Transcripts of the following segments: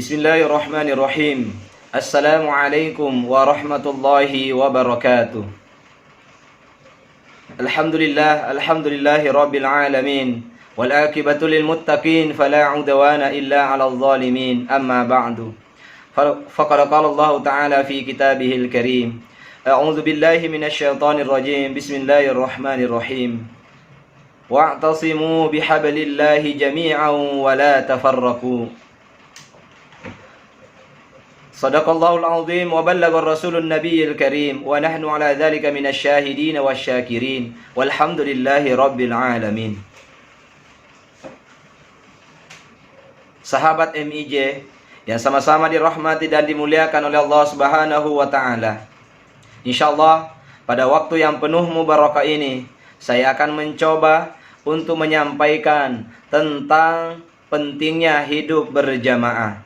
Bismillahirrahmanirrahim. Assalamualaikum warahmatullahi wabarakatuh. Alhamdulillahi rabbil alamin. Wal akibatu lil muttaqin fala udwana illa 'alal zalimin. Amma ba'du. Faqad qala Allah ta'ala fi kitabihil karim. A'udzu billahi minasy syaithanir rajim. Bismillahirrahmanirrahim. Wa'tasimu bihablillahi jami'an wa la tafarraqu. Sadaqallahul azim wa ballagar rasulun nabiyil karim wa nahnu ala dhalika minasy syahidin wasyakirin walhamdulillahi rabbil alamin. Sahabat MIJ yang sama-sama dirahmati dan dimuliakan oleh Allah Subhanahu wa taala. Insyaallah pada waktu yang penuh mubarakah ini saya akan mencoba untuk menyampaikan tentang pentingnya hidup berjamaah.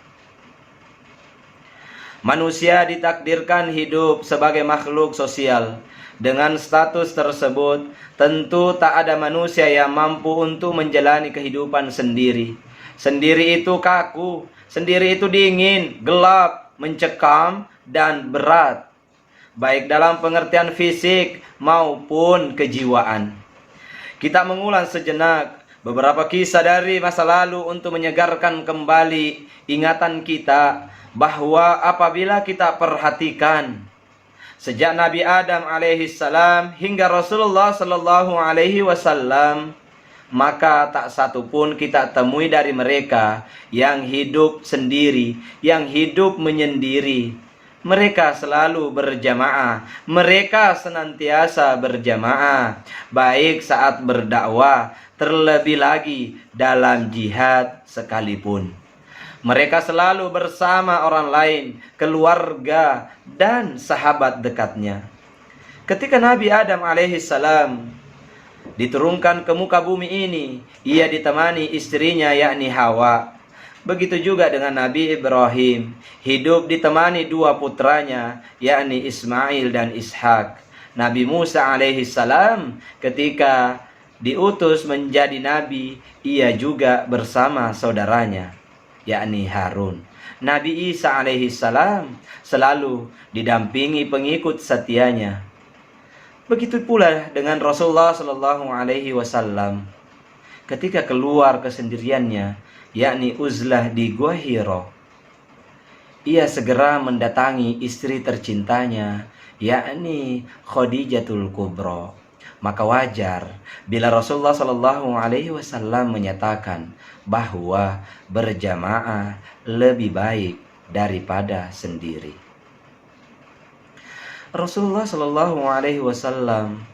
Manusia ditakdirkan hidup sebagai makhluk sosial. Dengan status tersebut, tentu tak ada manusia yang mampu untuk menjalani kehidupan sendiri. Sendiri itu kaku, sendiri itu dingin, gelap, mencekam, dan berat. Baik dalam pengertian fisik maupun kejiwaan. Kita mengulang sejenak beberapa kisah dari masa lalu untuk menyegarkan kembali ingatan kita bahwa apabila kita perhatikan sejak Nabi Adam alaihissalam hingga Rasulullah sallallahu alaihi wasallam, maka tak satu pun kita temui dari mereka yang hidup sendiri, yang hidup menyendiri. Mereka selalu berjamaah, mereka senantiasa berjamaah, baik saat berdakwah, terlebih lagi dalam jihad sekalipun. Mereka selalu bersama orang lain, keluarga, dan sahabat dekatnya. Ketika Nabi Adam alaihissalam diturunkan ke muka bumi ini, ia ditemani istrinya yakni Hawa. Begitu juga dengan Nabi Ibrahim, hidup ditemani dua putranya yakni Ismail dan Ishak. Nabi Musa alaihissalam ketika diutus menjadi nabi, ia juga bersama saudaranya yakni Harun. Nabi Isa alaihissalam selalu didampingi pengikut setianya. Begitu pula dengan Rasulullah sallallahu alaihi wasallam ketika keluar kesendiriannya yakni uzlah di Gua Hira. Ia segera mendatangi istri tercintanya yakni Khadijatul Kubra. Maka wajar bila Rasulullah sallallahu alaihi wasallam menyatakan bahwa berjamaah lebih baik daripada sendiri. Rasulullah sallallahu alaihi wasallam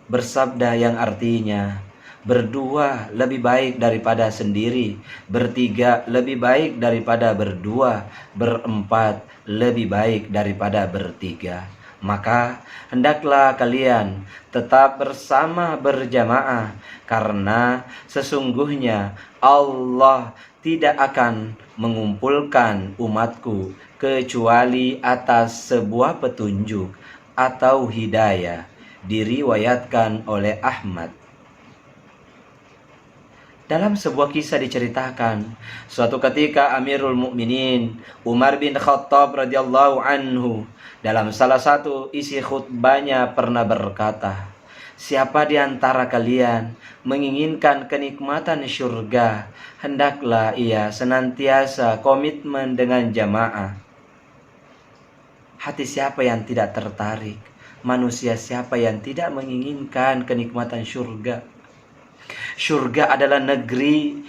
bersabda yang artinya berdua lebih baik daripada sendiri, bertiga lebih baik daripada berdua, berempat lebih baik daripada bertiga. Maka hendaklah kalian tetap bersama berjamaah, karena sesungguhnya Allah tidak akan mengumpulkan umatku kecuali atas sebuah petunjuk atau hidayah. Diriwayatkan oleh Ahmad. Dalam sebuah kisah diceritakan, suatu ketika Amirul Mukminin Umar bin Khattab radhiyallahu anhu dalam salah satu isi khutbahnya pernah berkata, siapa di antara kalian menginginkan kenikmatan syurga, hendaklah ia senantiasa komitmen dengan jamaah. Hati siapa yang tidak tertarik? Manusia siapa yang tidak menginginkan kenikmatan syurga? Syurga adalah negeri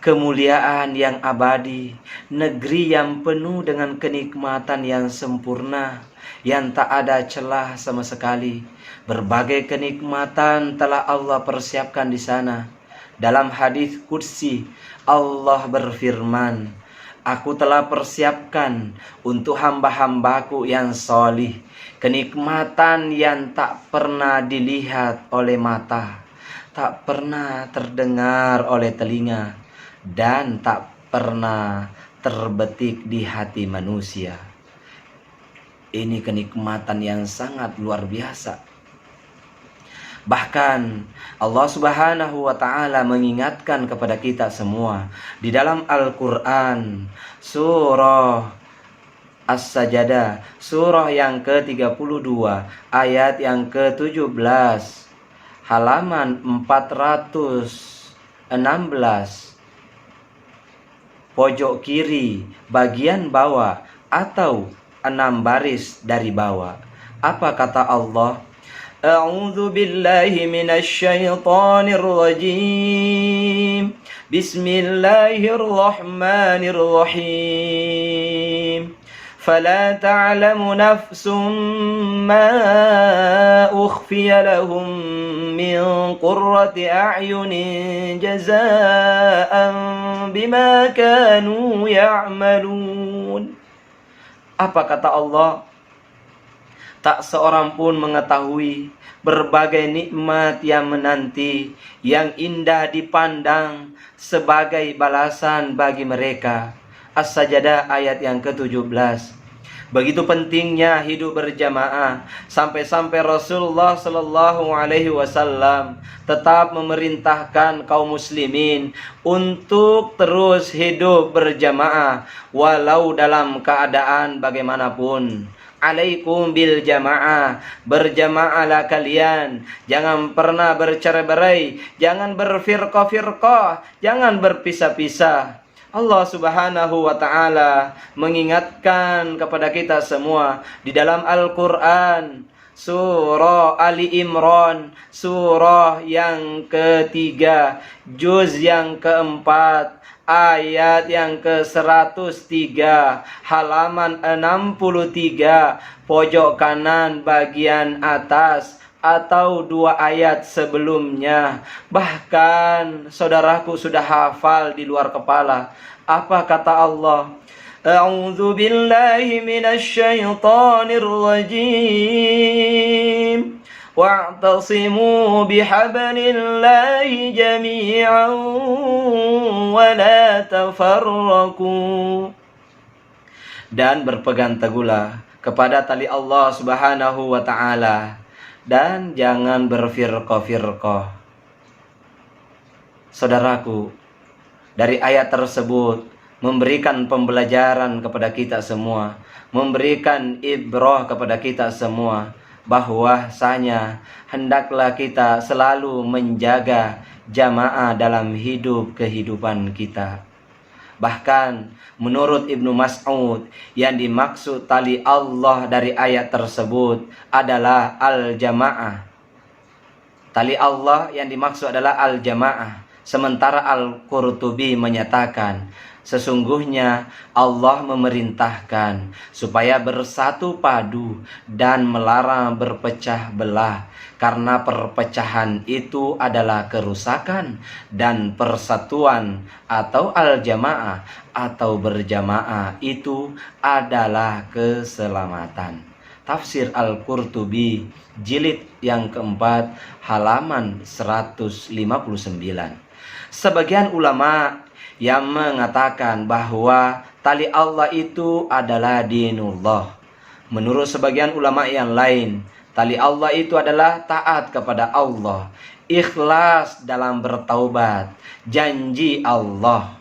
kemuliaan yang abadi, negeri yang penuh dengan kenikmatan yang sempurna, yang tak ada celah sama sekali. Berbagai kenikmatan telah Allah persiapkan di sana. Dalam hadis qudsi, Allah berfirman, aku telah persiapkan untuk hamba-hambaku yang solih kenikmatan yang tak pernah dilihat oleh mata, tak pernah terdengar oleh telinga, dan tak pernah terbetik di hati manusia. Ini kenikmatan yang sangat luar biasa. Bahkan Allah Subhanahu wa taala mengingatkan kepada kita semua di dalam Al-Qur'an surah As-Sajdah, surah yang ke-32, ayat yang ke-17, halaman 416, pojok kiri bagian bawah atau 6 baris dari bawah. Apa kata Allah? A'udzu billahi minasy syaithanir rajim. Bismillahirrahmanirrahim. فلا تعلم نفس ما أخفي لهم من قرة أعين جزاء بما كانوا يعملون. Apa kata Allah? Tak seorang pun mengetahui berbagai nikmat yang menanti, yang indah dipandang sebagai balasan bagi mereka. As-Sajdah ayat yang ke-17. Begitu pentingnya hidup berjamaah, sampai-sampai Rasulullah Shallallahu Alaihi Wasallam tetap memerintahkan kaum muslimin untuk terus hidup berjamaah walau dalam keadaan bagaimanapun. Alaikum bil jamaah, berjamaahlah kalian, jangan pernah bercerai-berai, jangan berfirqah-firqah, jangan berpisah-pisah. Allah Subhanahu wa taala mengingatkan kepada kita semua di dalam Al-Qur'an surah Ali Imran, surah yang ketiga, juz yang keempat, ayat yang ke-103, halaman 63, pojok kanan bagian atas atau 2 ayat sebelumnya. Bahkan saudaraku sudah hafal di luar kepala. Apa kata Allah? A'udzu billahi minasy syaithanir rajim. Wa'tasimu bihablillahi jami'an wa la tafarraqu. Dan berpegang teguhlah kepada tali Allah Subhanahu wa taala dan jangan berfirqah-firqah. Saudaraku, dari ayat tersebut memberikan pembelajaran kepada kita semua, memberikan ibrah kepada kita semua, bahwasanya hendaklah kita selalu menjaga jamaah dalam kehidupan kita. Bahkan menurut Ibnu Mas'ud, yang dimaksud tali Allah dari ayat tersebut adalah al-jamaah. Tali Allah yang dimaksud adalah al-jamaah. Sementara Al-Qurtubi menyatakan, sesungguhnya Allah memerintahkan supaya bersatu padu dan melarang berpecah belah, karena perpecahan itu adalah kerusakan dan persatuan atau al-jamaah atau berjamaah itu adalah keselamatan. Tafsir Al-Qurtubi jilid yang keempat halaman 159. Sebagian ulama yang mengatakan bahwa tali Allah itu adalah dinullah. Menurut sebagian ulama yang lain, tali Allah itu adalah taat kepada Allah, ikhlas dalam bertaubat, janji Allah.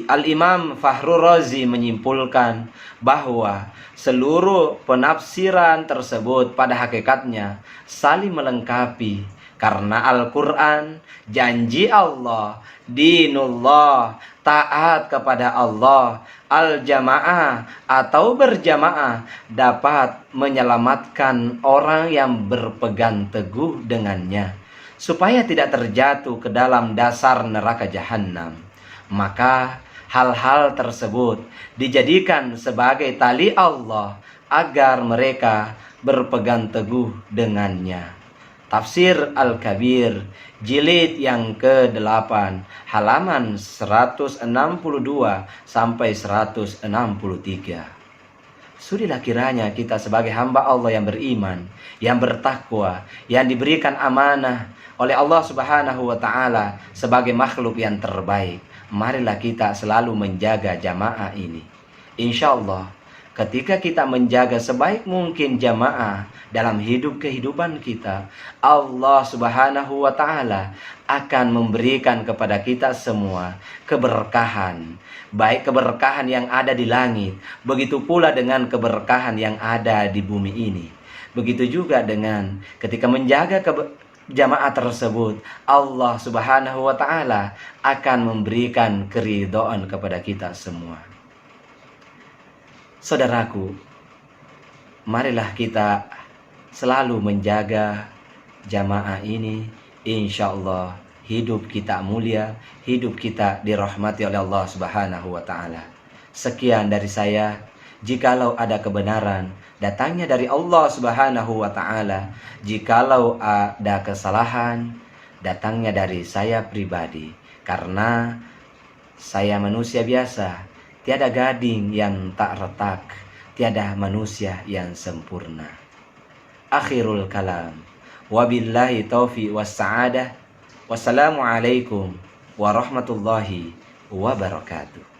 Al-Imam Fakhrul Razi menyimpulkan bahwa seluruh penafsiran tersebut pada hakikatnya saling melengkapi, karena Al-Quran, janji Allah, dinullah, taat kepada Allah, al-jamaah atau berjamaah dapat menyelamatkan orang yang berpegang teguh dengannya supaya tidak terjatuh ke dalam dasar neraka jahanam. Maka hal-hal tersebut dijadikan sebagai tali Allah agar mereka berpegang teguh dengannya. Tafsir Al-Kabir jilid yang ke-8 halaman 162 sampai 163. Sudilah kiranya kita sebagai hamba Allah yang beriman, yang bertakwa, yang diberikan amanah oleh Allah Subhanahu wa taala sebagai makhluk yang terbaik. Marilah kita selalu menjaga jamaah ini. Insya Allah Ketika kita menjaga sebaik mungkin jamaah dalam kehidupan kita, Allah Subhanahu wa Ta'ala akan memberikan kepada kita semua keberkahan, baik keberkahan yang ada di langit, begitu pula dengan keberkahan yang ada di bumi ini. Begitu juga dengan ketika menjaga jamaah tersebut, Allah Subhanahu wa Ta'ala akan memberikan keridhaan kepada kita semua. Saudaraku, marilah kita selalu menjaga jamaah ini. Insya Allah hidup kita mulia, hidup kita dirahmati oleh Allah Subhanahu wa Ta'ala. Sekian dari saya. Jikalau ada kebenaran, datangnya dari Allah Subhanahu wa Ta'ala. Jikalau ada kesalahan, datangnya dari saya pribadi. Karena saya manusia biasa, tiada gading yang tak retak, tiada manusia yang sempurna. Akhirul kalam. Wabillahi taufiq wassa'adah. Wassalamualaikum warahmatullahi wabarakatuh.